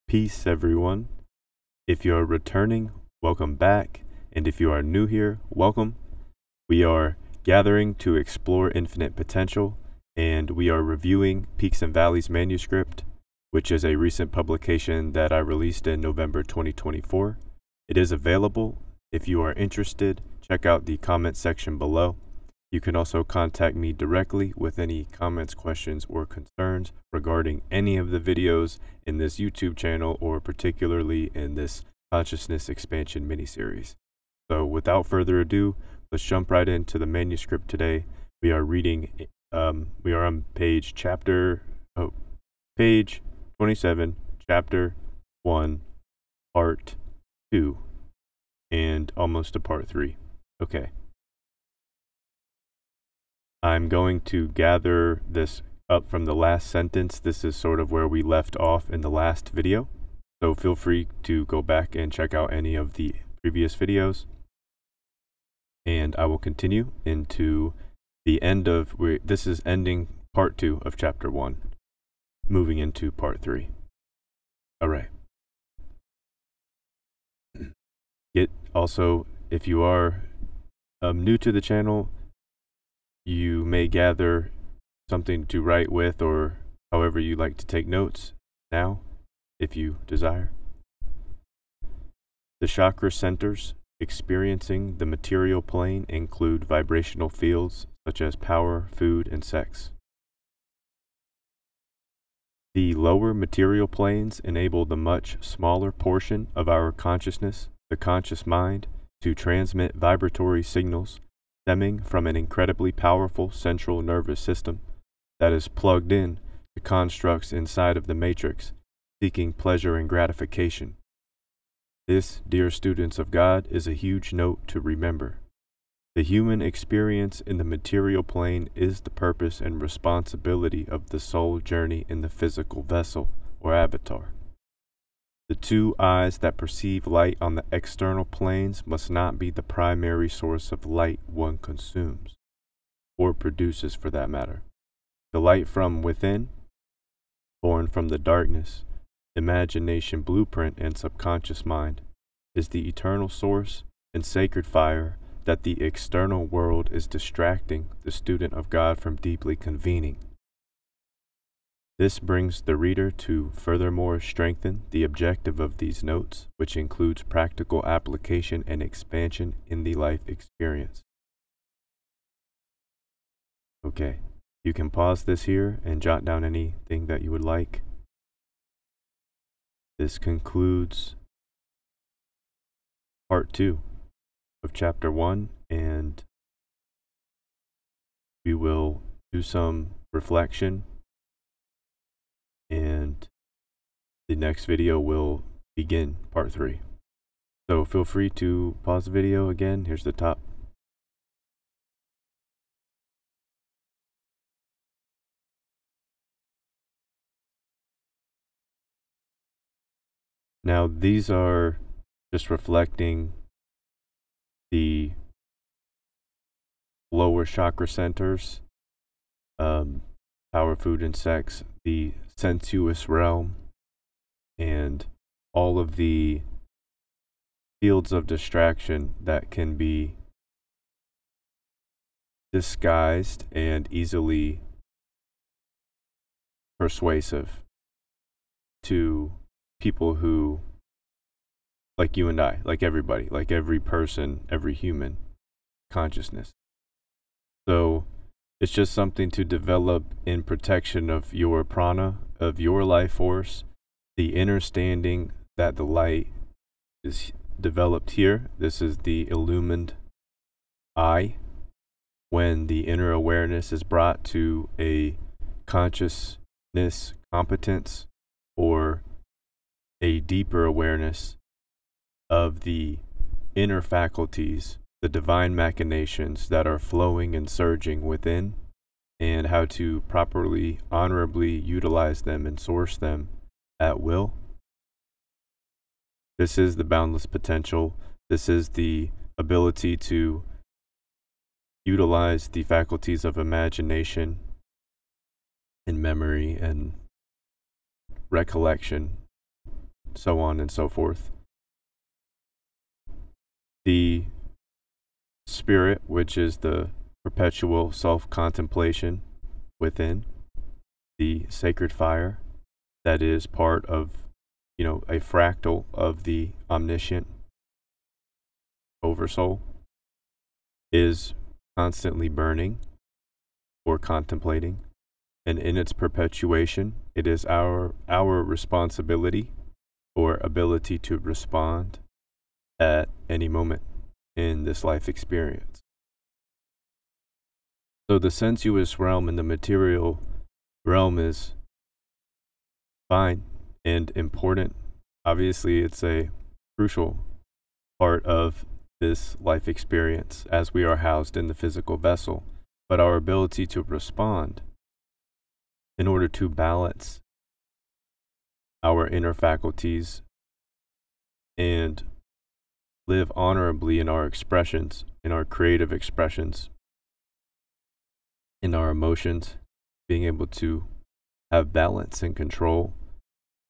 Peace, everyone. If you're returning, welcome back. And if you are new here, welcome. We are gathering to explore infinite potential, and we are reviewing Peaks and Valleys manuscript, which is a recent publication that I released in November 2024. It is available. If you are interested, check out the comment section below. You can also contact me directly with any comments, questions, or concerns regarding any of the videos in this YouTube channel, or particularly in this consciousness expansion miniseries. So without further ado, let's jump right into the manuscript today. We are reading, we are on page 27, chapter 1, part 2, and almost to part 3. Okay. I'm going to gather this up from the last sentence. This is sort of where we left off in the last video. So feel free to go back and check out any of the previous videos. And I will continue into the end of, this is ending part 2 of chapter 1, moving into part 3. All right. Also, if you are new to the channel, you may gather something to write with, or however you like to take notes now, if you desire. The chakra centers experiencing the material plane include vibrational fields such as power, food, and sex. The lower material planes enable the much smaller portion of our consciousness, the conscious mind, to transmit vibratory signals stemming from an incredibly powerful central nervous system that is plugged in to constructs inside of the matrix, seeking pleasure and gratification. This, dear students of God, is a huge note to remember. The human experience in the material plane is the purpose and responsibility of the soul journey in the physical vessel or avatar. The two eyes that perceive light on the external planes must not be the primary source of light one consumes, or produces for that matter. The light from within, born from the darkness, imagination blueprint and subconscious mind, is the eternal source and sacred fire that the external world is distracting the student of God from deeply convening. This brings the reader to furthermore strengthen the objective of these notes, which includes practical application and expansion in the life experience. Okay, you can pause this here and jot down anything that you would like. This concludes part 2 of chapter 1, and we will do some reflection, and the next video will begin part 3. So feel free to pause the video again. Here's the top. Now these are just reflecting the lower chakra centers, power, food, and sex, the sensuous realm, and all of the fields of distraction that can be disguised and easily persuasive to people who, like you and I, like everybody, like every person, every human consciousness. So it's just something to develop in protection of your prana, of your life force, the understanding that the light is developed here. This is the illumined eye. When the inner awareness is brought to a consciousness competence, or a deeper awareness of the inner faculties, the divine machinations that are flowing and surging within, and how to properly, honorably utilize them and source them at will. This is the boundless potential. This is the ability to utilize the faculties of imagination and memory and recollection so on and so forth. The spirit, which is the perpetual self-contemplation within, the sacred fire that is part of, a fractal of the omniscient oversoul, is constantly burning or contemplating. And in its perpetuation, it is our responsibility or ability to respond at any moment in this life experience. So the sensuous realm and the material realm is fine and important. Obviously, it's a crucial part of this life experience as we are housed in the physical vessel. But our ability to respond in order to balance our inner faculties and live honorably in our expressions, in our creative expressions, in our emotions, being able to have balance and control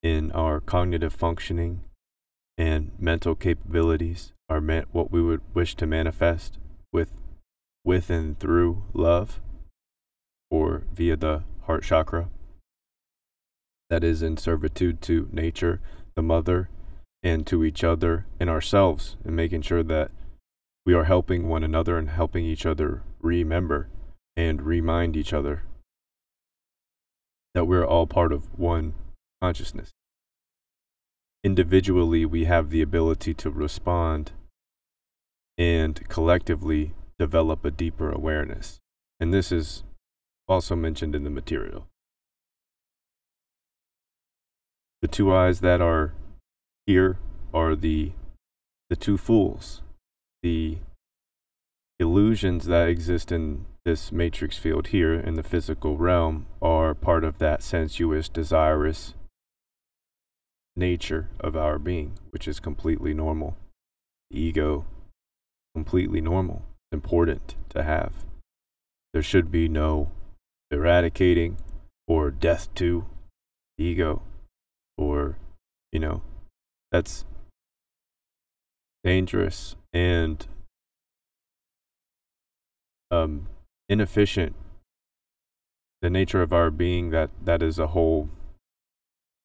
in our cognitive functioning and mental capabilities, what we would wish to manifest with and through love, or via the heart chakra that is in servitude to nature, the mother, and to each other and ourselves, and making sure that we are helping one another and helping each other remember and remind each other that we're all part of one consciousness. Individually, we have the ability to respond, and collectively develop a deeper awareness. And this is also mentioned in the material. The two eyes that are here are the two fools. The illusions that exist in this matrix field here in the physical realm are part of that sensuous, desirous nature of our being, which is completely normal. The ego, completely normal, important to have. There should be no eradicating or death to ego, or that's dangerous and inefficient. The nature of our being, that is a whole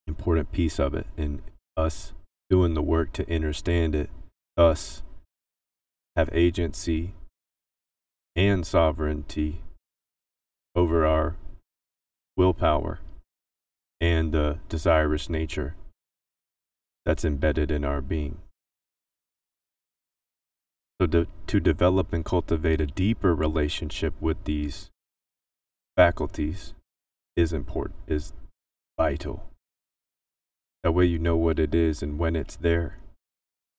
important piece of it, and us doing the work to understand it, us have agency and sovereignty over our willpower and the desirous nature that's embedded in our being. So to develop and cultivate a deeper relationship with these faculties is important, is vital. That way you know what it is and when it's there,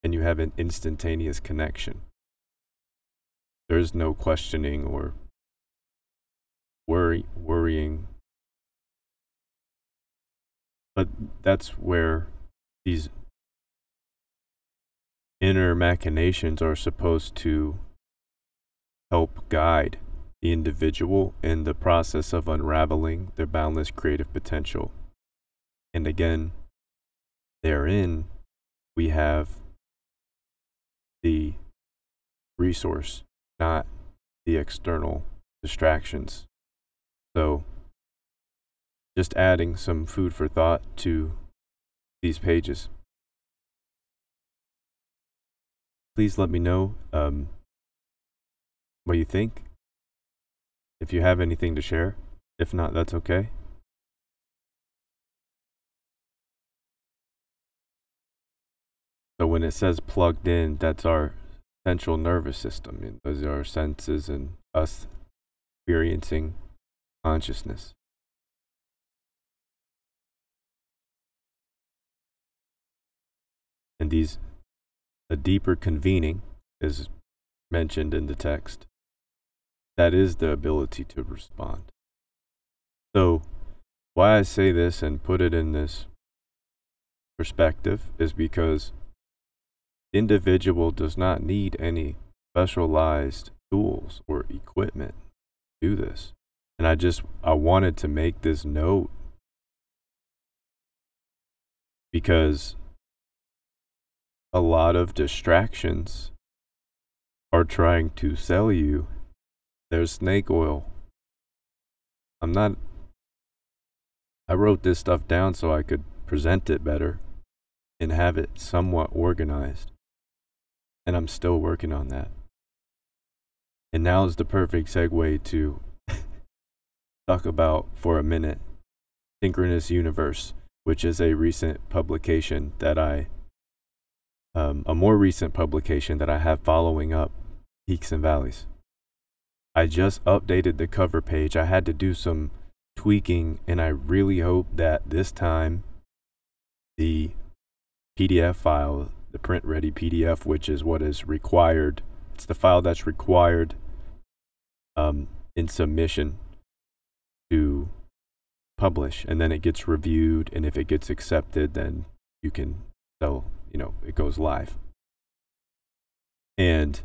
and you have an instantaneous connection. There's no questioning or worrying. But that's where these inner machinations are supposed to help guide the individual in the process of unraveling their boundless creative potential. And again, therein, we have the resource, not the external distractions. So, just adding some food for thought to these pages. Please let me know what you think. If you have anything to share. If not, that's okay. So when it says plugged in, that's our central nervous system. And those are our senses and us experiencing consciousness. And a deeper convening is mentioned in the text. That is the ability to respond. So why I say this and put it in this perspective is because the individual does not need any specialized tools or equipment to do this. And I wanted to make this note because a lot of distractions are trying to sell you their snake oil. I wrote this stuff down so I could present it better and have it somewhat organized. And I'm still working on that. And now is the perfect segue to talk about, for a minute, Synchronous Universe, which is a recent publication that a more recent publication that I have following up Peaks and Valleys. I just updated the cover page. I had to do some tweaking, and I really hope that this time the PDF file, the print-ready PDF, which is what is required, it's the file that's required in submission to publish, and then it gets reviewed, and if it gets accepted, then you can sell, it goes live. And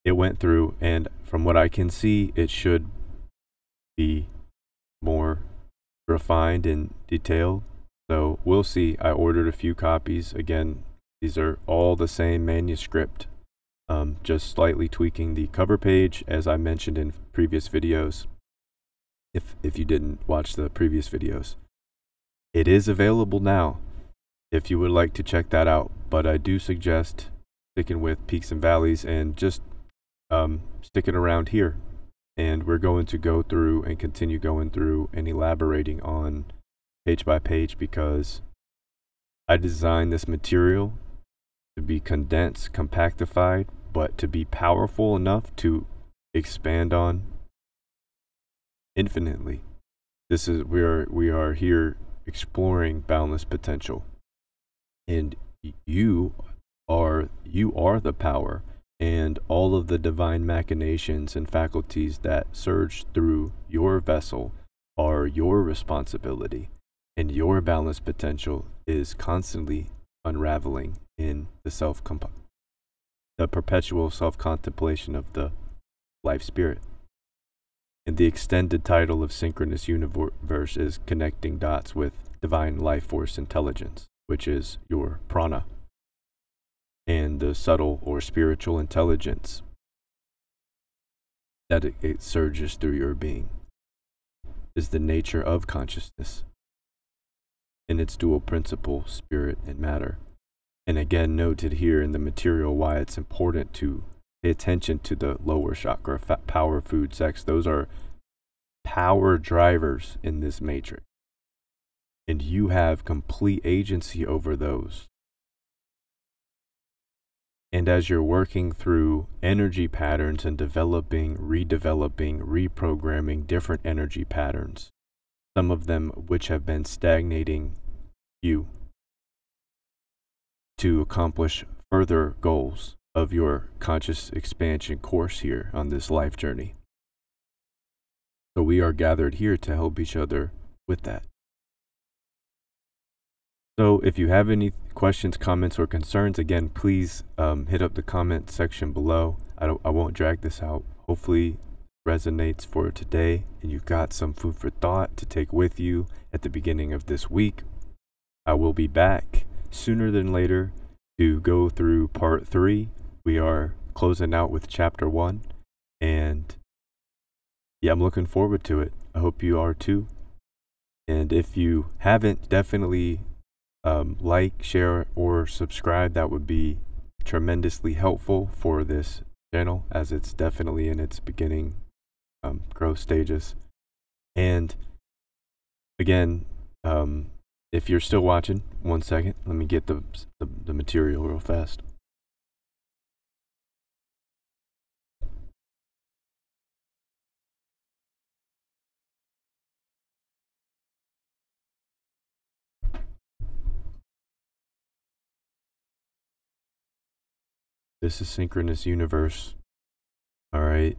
it went through, and from what I can see, it should be more refined and detailed. So we'll see. I ordered a few copies. Again, these are all the same manuscript, just slightly tweaking the cover page, as I mentioned in previous videos. If you didn't watch the previous videos, it is available now if you would like to check that out. But I do suggest sticking with Peaks and Valleys and just sticking around here. And we're going to go through and continue going through and elaborating on page by page, because I designed this material to be condensed, compactified, but to be powerful enough to expand on infinitely. We are here exploring boundless potential, and you are the power, and all of the divine machinations and faculties that surge through your vessel are your responsibility, and your boundless potential is constantly unraveling in the perpetual self-contemplation of the life spirit. And the extended title of Synchronous Universe is Connecting Dots with Divine Life Force Intelligence, which is your prana, and the subtle or spiritual intelligence that it surges through your being is the nature of consciousness in its dual principle, spirit and matter. And again, noted here in the material why it's important to pay attention to the lower chakra, power, food, sex. Those are power drivers in this matrix, and you have complete agency over those. And as you're working through energy patterns and developing, redeveloping, reprogramming different energy patterns, some of them which have been stagnating you to accomplish further goals of your conscious expansion course here on this life journey. So we are gathered here to help each other with that. So if you have any questions, comments, or concerns, again, please hit up the comment section below. I won't drag this out. Hopefully it resonates for today, and you got some food for thought to take with you at the beginning of this week. I will be back sooner than later to go through part 3. We are closing out with chapter 1, and yeah, I'm looking forward to it. I hope you are too. And if you haven't, definitely like, share, or subscribe. That would be tremendously helpful for this channel, as it's definitely in its beginning growth stages. And again, if you're still watching, 1 second, let me get the material real fast. This is Synchronous Universe. All right.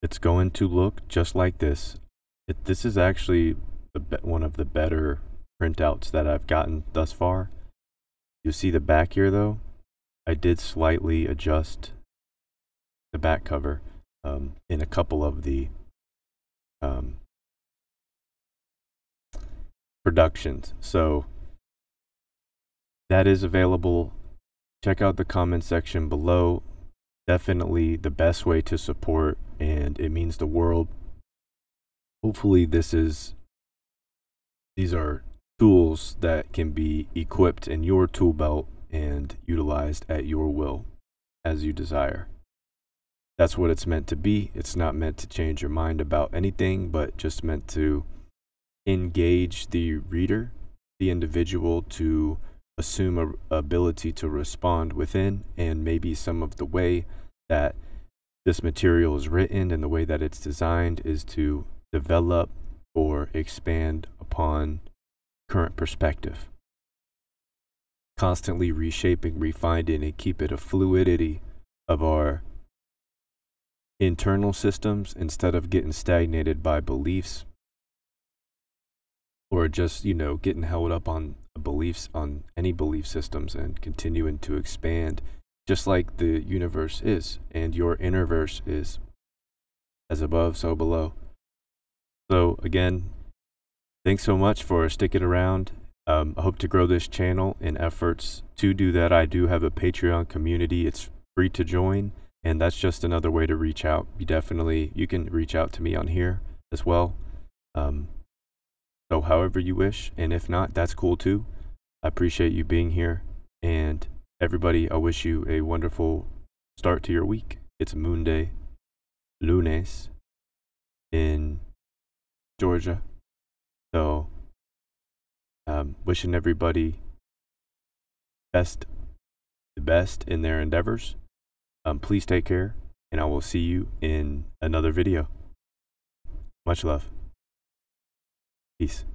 It's going to look just like this. This is actually one of the better printouts that I've gotten thus far. You see the back here, though? I did slightly adjust the back cover in a couple of the productions. So that is available. Check out the comment section below. Definitely the best way to support, and it means the world. Hopefully these are tools that can be equipped in your tool belt and utilized at your will as you desire. That's what it's meant to be. It's not meant to change your mind about anything, but just meant to engage the reader, the individual, to assume a ability to respond within, and maybe some of the way that this material is written and the way that it's designed is to develop or expand upon current perspective. Constantly reshaping, refining, and keep it a fluidity of our internal systems instead of getting stagnated by beliefs or just, getting held up on beliefs on any belief systems, and continuing to expand just like the universe is and your inner verse is. As above, so below. So again, thanks so much for sticking around. I hope to grow this channel. In efforts to do that, I do have a Patreon community. It's free to join, and that's just another way to reach out. You can reach out to me on here as well. So however you wish, and if not, that's cool too. I appreciate you being here, and everybody, I wish you a wonderful start to your week. It's Moon Day, Lunes, in Georgia. So, wishing everybody the best in their endeavors. Please take care, and I will see you in another video. Much love. Peace.